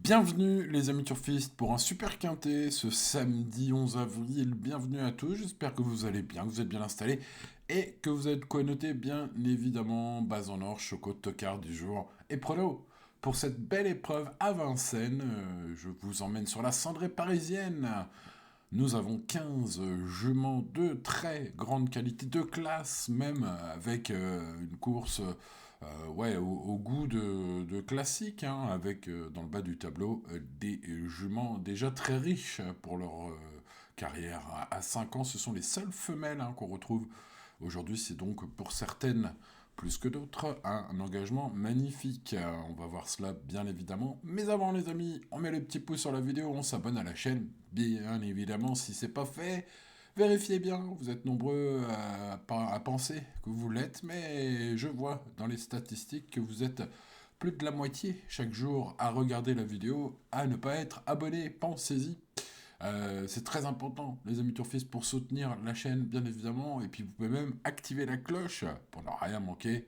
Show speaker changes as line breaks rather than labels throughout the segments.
Bienvenue les amis turfistes pour un super quintet ce samedi 11 avril. Bienvenue à tous, j'espère que vous allez bien, que vous êtes bien installés et que vous êtes quoi noter bien évidemment base en or, choco, tocard du jour et prono. Pour cette belle épreuve à Vincennes, je vous emmène sur la cendrée parisienne. Nous avons 15 juments de très grande qualité, de classe même, avec une course ouais, au goût de classique, hein, avec dans le bas du tableau des juments déjà très riches pour leur carrière. À 5 ans, ce sont les seules femelles hein, qu'on retrouve aujourd'hui. C'est donc pour certaines plus que d'autres, un engagement magnifique. On va voir cela bien évidemment. Mais avant les amis, on met le petit pouce sur la vidéo, on s'abonne à la chaîne, bien évidemment si c'est pas fait. Vérifiez bien, vous êtes nombreux à penser que vous l'êtes, mais je vois dans les statistiques que vous êtes plus de la moitié chaque jour à regarder la vidéo, à ne pas être abonné, pensez-y. C'est très important, les amis Turfistes, pour soutenir la chaîne, bien évidemment. Et puis, vous pouvez même activer la cloche pour ne rien manquer.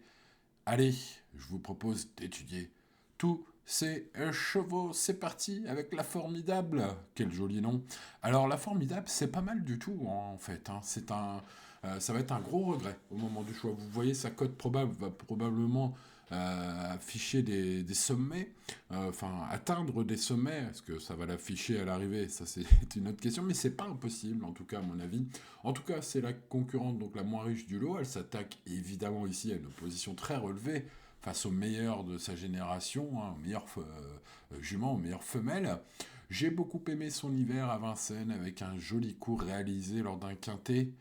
Allez, je vous propose d'étudier tous ces chevaux. C'est parti avec la formidable. Quel joli nom. Alors, la formidable, c'est pas mal du tout, hein, en fait. Hein. Ça va être un gros regret au moment du choix. Vous voyez, sa cote probable va probablement afficher des sommets, enfin atteindre des sommets, est-ce que ça va l'afficher à l'arrivée, ça c'est une autre question, mais c'est pas impossible en tout cas à mon avis. En tout cas c'est la concurrente, donc la moins riche du lot, elle s'attaque évidemment ici à une position très relevée face au meilleur de sa génération, hein, au meilleur jument, aux meilleures femelles. J'ai beaucoup aimé son hiver à Vincennes avec un joli coup réalisé lors d'un quintet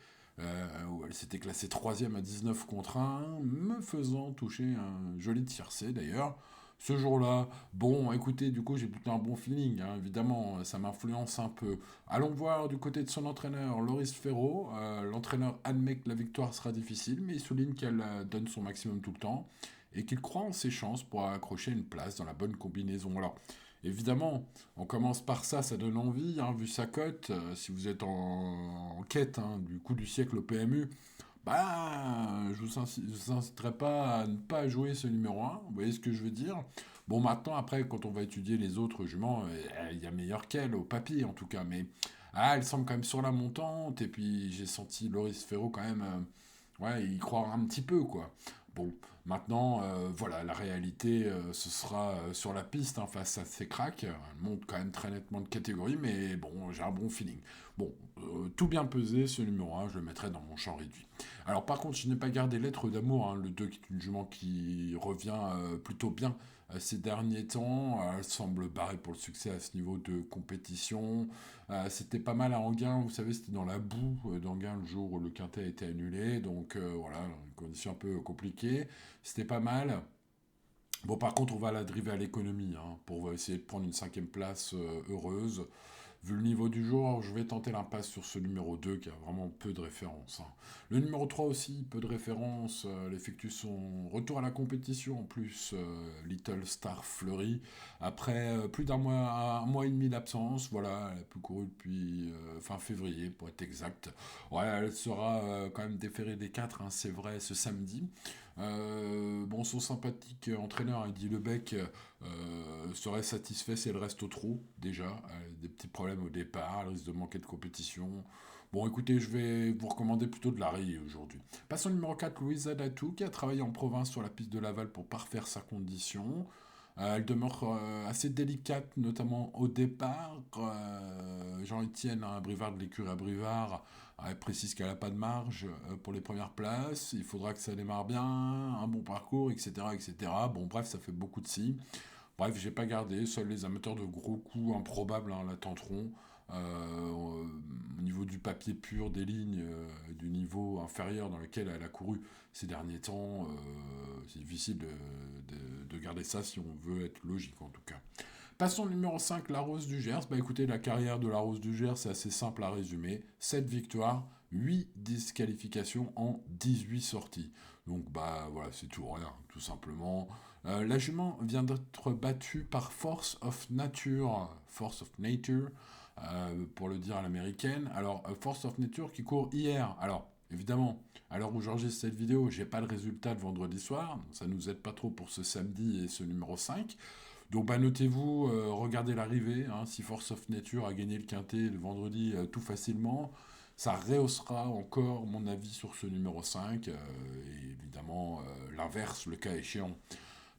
où elle s'était classée 3e à 19 contre 1, me faisant toucher un joli tiercé d'ailleurs. Ce jour-là, bon, écoutez, du coup, j'ai plutôt un bon feeling, hein, évidemment, ça m'influence un peu. Allons voir du côté de son entraîneur, Loris Ferro. L'entraîneur admet que la victoire sera difficile, mais il souligne qu'elle donne son maximum tout le temps et qu'il croit en ses chances pour accrocher une place dans la bonne combinaison. Alors, évidemment, on commence par ça, ça donne envie, hein, vu sa cote. Si vous êtes en quête hein, du coup du siècle au PMU, bah, je vous inciterai pas à ne pas jouer ce numéro un. Vous voyez ce que je veux dire? Bon, maintenant, après, quand on va étudier les autres juments, il y a meilleur qu'elle, au papier en tout cas, mais elle semble quand même sur la montante, et puis j'ai senti Loris Ferro quand même, ouais, y croire un petit peu, quoi. Bon, maintenant, voilà, la réalité, ce sera sur la piste hein, face à ces cracks. Elle monte quand même très nettement de catégorie, mais bon, j'ai un bon feeling. Bon, tout bien pesé, ce numéro un, je le mettrai dans mon champ réduit. Alors par contre, je n'ai pas gardé Lettre d'amour, hein, le 2 qui est une jument qui revient plutôt bien ces derniers temps. Elle semble barrée pour le succès à ce niveau de compétition. C'était pas mal à Anguin, vous savez, c'était dans la boue d'Anguin le jour où le quintet a été annulé. Donc voilà, une condition un peu compliquée. C'était pas mal. Bon, par contre, on va la driver à l'économie hein, pour essayer de prendre une 5e place heureuse. Vu le niveau du jour, je vais tenter l'impasse sur ce numéro 2 qui a vraiment peu de références. Hein. Le numéro 3 aussi, peu de références. Elle effectue son retour à la compétition en plus. Little Star Fleury. Après plus un mois et demi d'absence, voilà, elle a plus couru depuis fin février pour être exact. Ouais, elle sera quand même déférée des 4, hein, c'est vrai, ce samedi. Bon, son sympathique entraîneur, Eddie Lebec, serait satisfait si elle reste au trot, déjà. Des petits problèmes au départ, elle risque de manquer de compétition. Bon, écoutez, je vais vous recommander plutôt de la rayer aujourd'hui. Passons au numéro 4, Louisa Datou, qui a travaillé en province sur la piste de Laval pour parfaire sa condition. Elle demeure assez délicate, notamment au départ. Jean-Étienne, un brivard de l'écurie à Brivard, elle précise qu'elle n'a pas de marge pour les premières places. Il faudra que ça démarre bien, un bon parcours, etc., etc. Bon, bref, ça fait beaucoup de si. Bref, j'ai pas gardé. Seuls les amateurs de gros coups improbables hein, la tenteront. Au niveau du papier pur, des lignes, du niveau inférieur dans lequel elle a couru ces derniers temps, c'est difficile de garder ça si on veut être logique en tout cas. Passons au numéro 5, la Rose du Gers. Bah écoutez, la carrière de la Rose du Gers, c'est assez simple à résumer. 7 victoires, 8 disqualifications en 18 sorties. Donc bah voilà, c'est tout rien, tout simplement. La jument vient d'être battue par Force of Nature, pour le dire à l'américaine. Alors, Force of Nature qui court hier. Alors, évidemment, à l'heure où j'enregistre cette vidéo, j'ai pas le résultat de vendredi soir. Ça nous aide pas trop pour ce samedi et ce numéro 5. Donc bah, notez-vous, regardez l'arrivée, hein, si Force of Nature a gagné le quintet le vendredi tout facilement, ça rehaussera encore mon avis sur ce numéro 5, et évidemment l'inverse le cas échéant.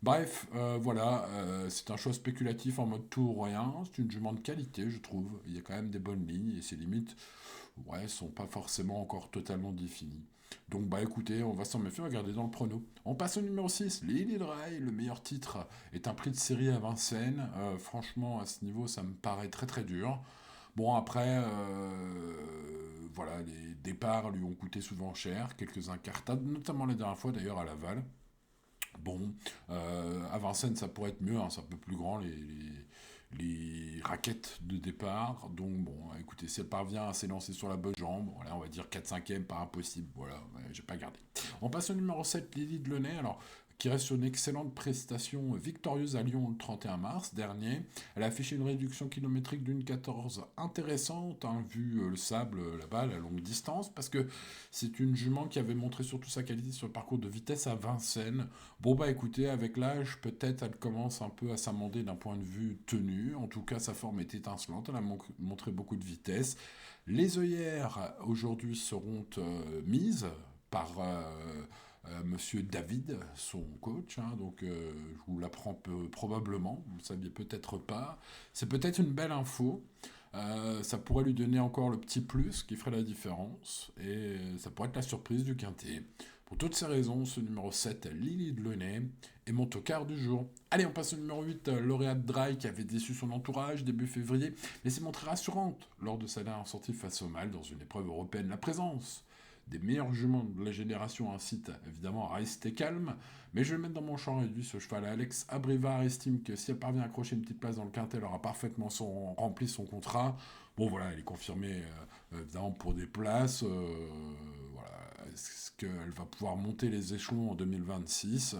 Bref, voilà, c'est un choix spéculatif en mode tout ou rien, c'est une jument de qualité je trouve, il y a quand même des bonnes lignes et ses limites, ouais, sont pas forcément encore totalement définies. Donc bah écoutez, on va s'en méfier, on va regarder dans le prono. On passe au numéro 6, Lily Dry, le meilleur titre est un prix de série à Vincennes. Franchement, à ce niveau, ça me paraît très très dur. Bon, après, voilà, les départs lui ont coûté souvent cher, quelques incartades, notamment la dernière fois d'ailleurs à Laval. Bon, à Vincennes, ça pourrait être mieux, hein, c'est un peu plus grand les raquettes de départ. Donc bon, écoutez, si elle parvient à s'élancer sur la bonne jambe, voilà, on va dire 4-5e, pas impossible. Voilà, ouais, j'ai pas gardé. On passe au numéro 7, Lily Delaunay. Alors, qui reste sur une excellente prestation victorieuse à Lyon le 31 mars dernier. Elle a affiché une réduction kilométrique d'une 14 intéressante, hein, vu le sable là-bas, la longue distance, parce que c'est une jument qui avait montré surtout sa qualité sur le parcours de vitesse à Vincennes. Bon bah écoutez, avec l'âge, peut-être elle commence un peu à s'amender d'un point de vue tenue. En tout cas, sa forme est étincelante, elle a montré beaucoup de vitesse. Les œillères aujourd'hui seront mises par Monsieur David, son coach, hein, donc je vous l'apprends probablement, vous ne le saviez peut-être pas. C'est peut-être une belle info. Ça pourrait lui donner encore le petit plus qui ferait la différence. Et ça pourrait être la surprise du quintet. Pour toutes ces raisons, ce numéro 7, Lily Delaunay, est mon tocard du jour. Allez, on passe au numéro 8, Lauréate Dry, qui avait déçu son entourage début février, mais s'est montrée rassurante lors de sa dernière sortie face au mal dans une épreuve européenne. La présence des meilleurs juments de la génération incite évidemment à rester calme, mais je vais le mettre dans mon champ réduit ce cheval. Alex Abrivard estime que si elle parvient à accrocher une petite place dans le quintet, elle aura parfaitement rempli son contrat. Bon voilà, elle est confirmée évidemment pour des places. Voilà. Est-ce qu'elle va pouvoir monter les échelons en 2026?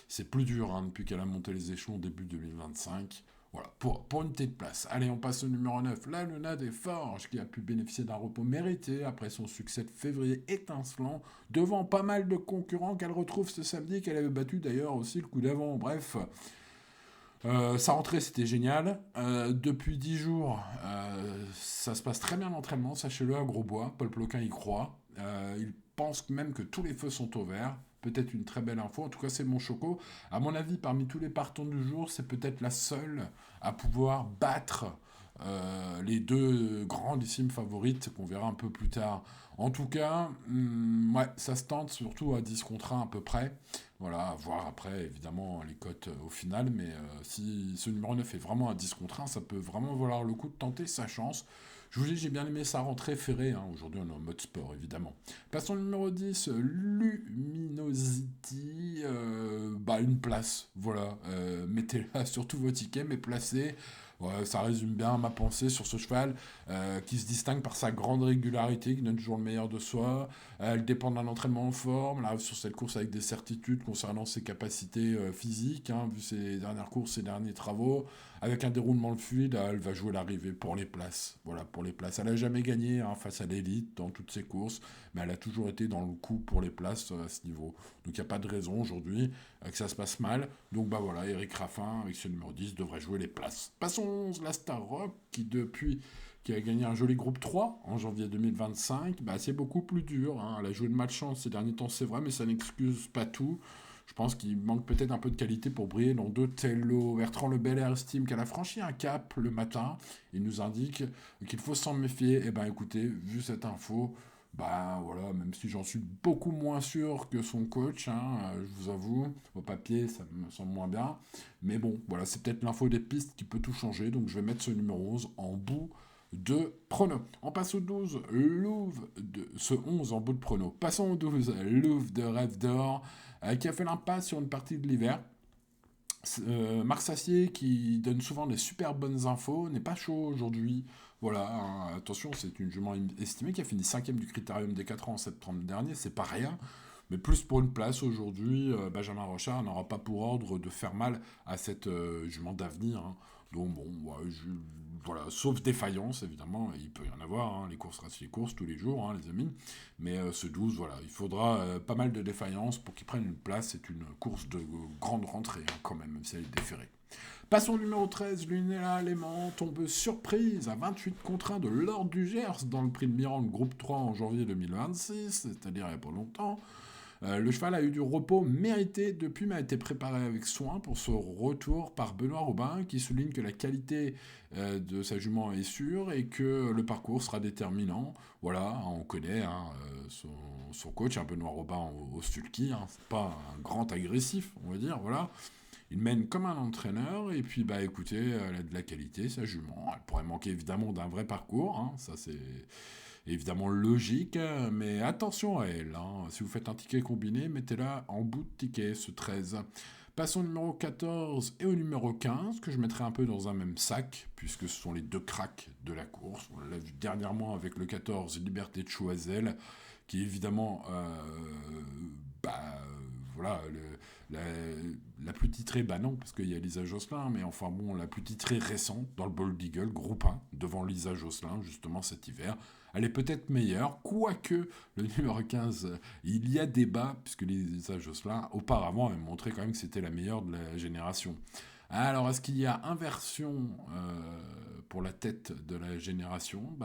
C'est plus dur hein, depuis qu'elle a monté les échelons début 2025. Voilà, pour une petite place. Allez, on passe au numéro 9. La Luna des Forges, qui a pu bénéficier d'un repos mérité après son succès de février étincelant, devant pas mal de concurrents qu'elle retrouve ce samedi, qu'elle avait battu d'ailleurs aussi le coup d'avant. Bref, sa rentrée, c'était génial. Depuis 10 jours, ça se passe très bien l'entraînement, sachez-le, à Grosbois. Paul Ploquin y croit. Il pense même que tous les feux sont au vert. Peut-être une très belle info. En tout cas, c'est mon choco. À mon avis, parmi tous les partants du jour, c'est peut-être la seule à pouvoir battre les deux grandissimes favorites qu'on verra un peu plus tard. En tout cas, ouais, ça se tente surtout à 10 contre 1 à peu près. Voilà, à voir après évidemment les cotes au final, mais si ce numéro 9 est vraiment à 10 contre 1, ça peut vraiment valoir le coup de tenter sa chance. Je vous dis, j'ai bien aimé sa rentrée ferrée, hein. Aujourd'hui on est en mode sport évidemment. Passons au numéro 10, Luminosity, bah une place, voilà, mettez-la sur tous vos tickets, mais placez. Ouais, ça résume bien ma pensée sur ce cheval qui se distingue par sa grande régularité, qui donne toujours le meilleur de soi. Elle dépend d'un entraînement en forme. Elle arrive sur cette course avec des certitudes concernant ses capacités physiques, hein, vu ses dernières courses, ses derniers travaux. Avec un déroulement fluide, elle va jouer l'arrivée pour les places. Voilà, pour les places. Elle n'a jamais gagné hein, face à l'élite dans toutes ses courses, mais elle a toujours été dans le coup pour les places à ce niveau. Donc il n'y a pas de raison aujourd'hui que ça se passe mal. Donc bah voilà, Eric Raffin, avec ce numéro 10, devrait jouer les places. Passons au 11, la Star Rock, qui a gagné un joli groupe 3 en janvier 2025, bah, c'est beaucoup plus dur. Hein. Elle a joué de malchance ces derniers temps, c'est vrai, mais ça n'excuse pas tout. Je pense qu'il manque peut-être un peu de qualité pour briller dans deux tels lots. Bertrand Le Bel estime qu'elle a franchi un cap le matin. Il nous indique qu'il faut s'en méfier. Eh ben écoutez, vu cette info, bah voilà, même si j'en suis beaucoup moins sûr que son coach, hein, je vous avoue, au papier ça me semble moins bien. Mais bon, voilà, c'est peut-être l'info des pistes qui peut tout changer. Donc je vais mettre ce numéro 11 en bout de prono. On passe au 12, ce 11 en bout de prono. Passons au 12, Louvre de Rêve d'Or, qui a fait l'impasse sur une partie de l'hiver. Marc Sassier, qui donne souvent des super bonnes infos, n'est pas chaud aujourd'hui. Voilà, hein, attention, c'est une jument estimée qui a fini 5e du critérium des 4 ans en septembre dernier, c'est pas rien. Mais plus pour une place aujourd'hui, Benjamin Rochard n'aura pas pour ordre de faire mal à cette jument d'avenir. Hein. Donc bon, ouais, voilà, sauf défaillance évidemment, il peut y en avoir, hein, les courses restent les courses tous les jours, hein, les amis. Mais ce 12, voilà, il faudra pas mal de défaillance pour qu'il prenne une place. C'est une course de grande rentrée hein, quand même si elle est déférée. Passons au numéro 13, Lunella Léman tombe surprise à 28 contre 1 de l'Ordre du Gers dans le prix de Mirande groupe 3 en janvier 2026, c'est-à-dire il n'y a pas longtemps. Le cheval a eu du repos mérité depuis, mais a été préparé avec soin pour ce retour par Benoît Robin, qui souligne que la qualité de sa jument est sûre et que le parcours sera déterminant. Voilà, on connaît son coach, Benoît Robin au sulky, c'est pas un grand agressif, on va dire, voilà. Il mène comme un entraîneur, et puis écoutez, elle a de la qualité, sa jument. Elle pourrait manquer évidemment d'un vrai parcours, ça c'est évidemment logique, mais attention à elle. Si vous faites un ticket combiné, mettez-la en bout de ticket, ce 13. Passons au numéro 14 et au numéro 15, que je mettrai un peu dans un même sac, puisque ce sont les deux cracks de la course. On l'a vu dernièrement avec le 14, Liberté de Choiseul, qui évidemment, voilà, la plus titrée, non, parce qu'il y a Lisa Josselin, mais enfin bon, la plus titrée récente dans le Bold Eagle, groupe 1, devant Lisa Josselin, justement cet hiver. Elle est peut-être meilleure, quoique le numéro 15, il y a débat, puisque Lisa Josselin, auparavant, avait montré quand même que c'était la meilleure de la génération. Alors, est-ce qu'il y a inversion pour la tête de la génération ?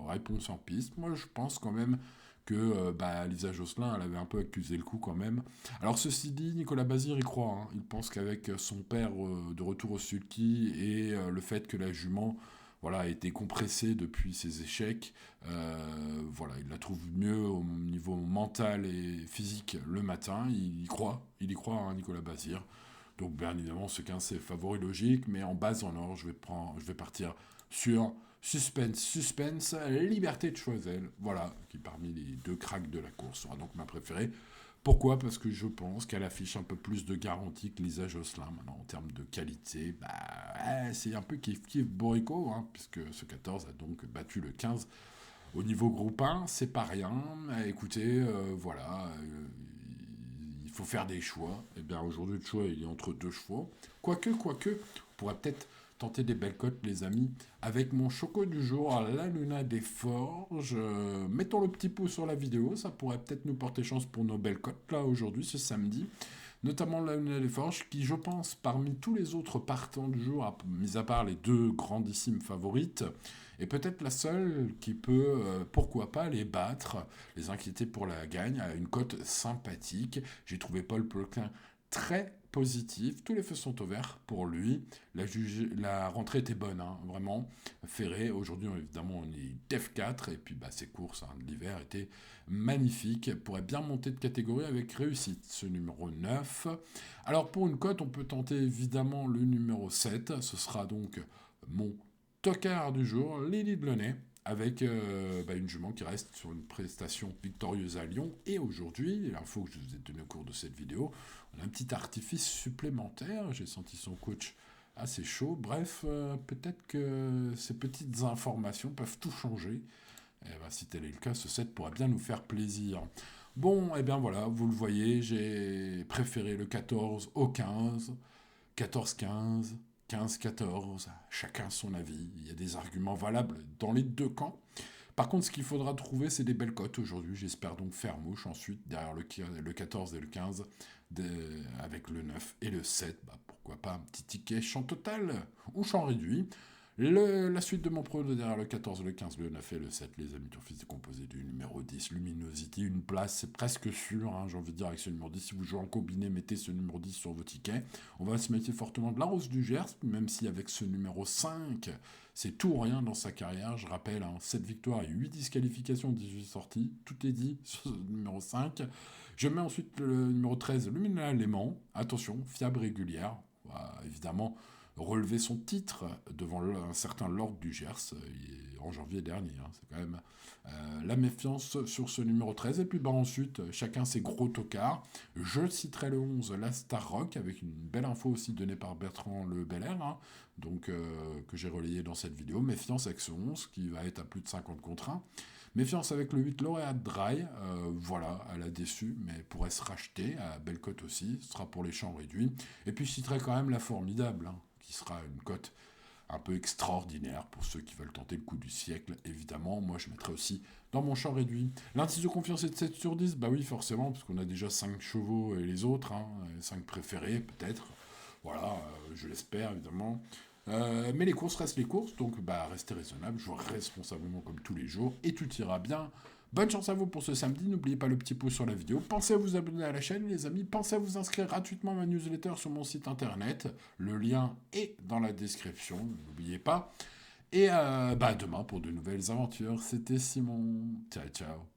Réponse en piste. Moi, je pense quand même que Lisa Josselin, elle avait un peu accusé le coup quand même. Alors ceci dit, Nicolas Bazir y croit. Il pense qu'avec son père de retour au sulky et le fait que la jument a été compressée depuis ses échecs, il la trouve mieux au niveau mental et physique le matin. Il y croit, Nicolas Bazir. Donc bien évidemment, ce 15 c'est favori logique, mais en base en or, je vais partir sur Suspense, Liberté de Choiseul, voilà, qui parmi les deux cracks de la course sera donc ma préférée. Pourquoi ? Parce que je pense qu'elle affiche un peu plus de garantie que Lisa Josselin. Maintenant, en termes de qualité, c'est un peu kiff-kiff Borico, puisque ce 14 a donc battu le 15. Au niveau groupe 1, c'est pas rien. Écoutez, il faut faire des choix. Et bien aujourd'hui, le choix, il est entre deux chevaux. Quoique, on pourrait peut-être tenter des belles cotes, les amis, avec mon choco du jour, la Luna des Forges. Mettons le petit pouce sur la vidéo, ça pourrait peut-être nous porter chance pour nos belles cotes, là, aujourd'hui, ce samedi. Notamment la Luna des Forges, qui, je pense, parmi tous les autres partants du jour, mis à part les deux grandissimes favorites, est peut-être la seule qui peut, pourquoi pas, les battre, les inquiéter pour la gagne, à une cote sympathique. J'ai trouvé Paul Ploquin très positif, tous les feux sont au vert pour lui. La rentrée était bonne, vraiment. Ferré, aujourd'hui évidemment on est Def 4, et puis ses courses de l'hiver étaient magnifiques, pourrait bien monter de catégorie avec réussite, ce numéro 9. Alors pour une cote, on peut tenter évidemment le numéro 7, ce sera donc mon tocard du jour, Lily Delaunay, avec une jument qui reste sur une prestation victorieuse à Lyon. Et aujourd'hui, l'info que je vous ai donnée au cours de cette vidéo, on a un petit artifice supplémentaire. J'ai senti son coach assez chaud. Bref, peut-être que ces petites informations peuvent tout changer. Si tel est le cas, ce set pourrait bien nous faire plaisir. Bon, et bien voilà, vous le voyez, j'ai préféré le 14 au 15, 14-15, 15-14, chacun son avis. Il y a des arguments valables dans les deux camps. Par contre, ce qu'il faudra trouver, c'est des belles cotes aujourd'hui. J'espère donc faire mouche ensuite, derrière le 14 et le 15, avec le 9 et le 7. Pourquoi pas un petit ticket champ total ou champ réduit. La suite de mon prono derrière le 14, le 15, le 9 et le 7, les amis, Turfis est composé du numéro 10, Luminosity, une place, c'est presque sûr, j'ai envie de dire avec ce numéro 10, si vous jouez en combiné, mettez ce numéro 10 sur vos tickets. On va se méfier fortement de la Rose du Gers, même si avec ce numéro 5, c'est tout ou rien dans sa carrière, je rappelle, 7 victoires et 8 disqualifications, 18 sorties, tout est dit sur ce numéro 5. Je mets ensuite le numéro 13, Lumina Léman, attention, fiable régulière, évidemment, relever son titre devant un certain Lord du Gers en janvier dernier. C'est quand même la méfiance sur ce numéro 13. Et puis ensuite, chacun ses gros tocards. Je citerai le 11, la Star Rock, avec une belle info aussi donnée par Bertrand Le Belair, que j'ai relayé dans cette vidéo. Méfiance avec ce 11, qui va être à plus de 50 contre 1. Méfiance avec le 8, Lauréat Dry. Elle a déçu, mais pourrait se racheter à belle cote aussi. Ce sera pour les champs réduits. Et puis je citerai quand même la Formidable, qui sera une cote un peu extraordinaire pour ceux qui veulent tenter le coup du siècle, évidemment. Moi, je mettrai aussi dans mon champ réduit. L'indice de confiance est de 7 sur 10, oui, forcément, parce qu'on a déjà 5 chevaux et les autres, 5 préférés, peut-être. Voilà, je l'espère évidemment. Mais les courses restent les courses, donc bah, restez raisonnable, jouez responsablement comme tous les jours, et tout ira bien. Bonne chance à vous pour ce samedi, n'oubliez pas le petit pouce sur la vidéo, pensez à vous abonner à la chaîne les amis, pensez à vous inscrire gratuitement à ma newsletter sur mon site internet, le lien est dans la description, n'oubliez pas. Et bah, demain pour de nouvelles aventures, c'était Simon, ciao ciao.